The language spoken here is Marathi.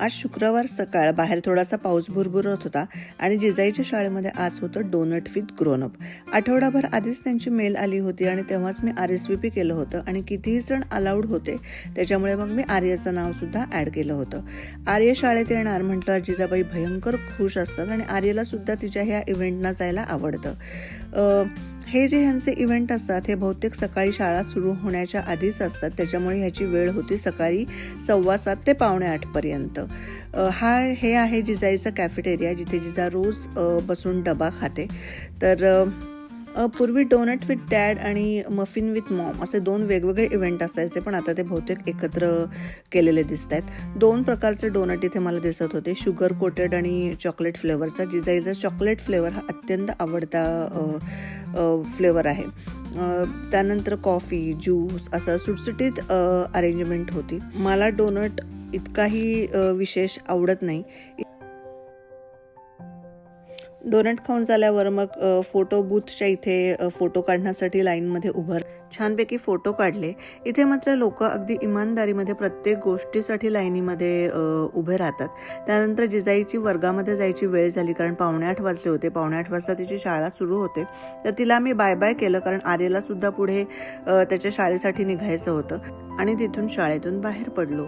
आज शुक्रवार सकाळ, बाहेर थोडासा पाऊस भुरभुरत होता आणि जिजाईच्या शाळेमध्ये आज होतं डोनट विथ ग्रोन अप. आठवडाभर आधीच त्यांची मेल आली होती आणि तेव्हाच मी RSVP केलं होतं आणि कितीही जण अलाउड होते, त्याच्यामुळे मग मी आर्याचं नाव सुद्धा ऍड केलं होतं. आर्य शाळेत येणार म्हटलं जिजाबाई भयंकर खुश असतात आणि आर्याला सुद्धा तिच्या ह्या इव्हेंटना जायला आवडतं. हे जे ह्यांचे इव्हेंट असतात हे बहुतेक सकाळी शाळा सुरू होण्याच्या आधीच असतात, त्याच्यामुळे ह्याची वेळ होती सकाळी 7:15 ते 7:45 पर्यंत. हे आहे जिजाईचं कॅफेटेरिया, जिथे जिजा रोज बसून डबा खाते. तर पूर्वी डोनट विथ डॅड आणि मफिन विथ मॉम असे 2 वेगवेगळे इव्हेंट असायचे, पण आता ते बहुतेक एकत्र केलेले दिसत आहेत. 2 प्रकारचे डोनट इथे मला दिसत होते, शुगर कोटेड आणि चॉकलेट फ्लेवरचा. जिजाईचा चॉकलेट फ्लेवर हा अत्यंत आवडता फ्लेवर आहे. त्यानंतर कॉफी, ज्यूस असं सुटसुटीत अरेंजमेंट होती. मला डोनट इतकाही विशेष आवडत नाही. डोनट खाऊन झाल्यावर मग फोटो बूथच्या इथे फोटो काढण्यासाठी लाईनमध्ये उभं छानपैकी फोटो काढले. इथे मात्र लोक अगदी इमानदारीमध्ये प्रत्येक गोष्टीसाठी लाईनीमध्ये उभे राहतात. त्यानंतर जिजाईची वर्गामध्ये जायची वेळ झाली, कारण 7:45 वाजले होते. 7:45 वाजता तिची शाळा सुरू होते. तर तिला मी बाय बाय केलं, कारण आर्याला सुद्धा पुढे त्याच्या शाळेसाठी निघायचं होतं आणि तिथून शाळेतून बाहेर पडलो.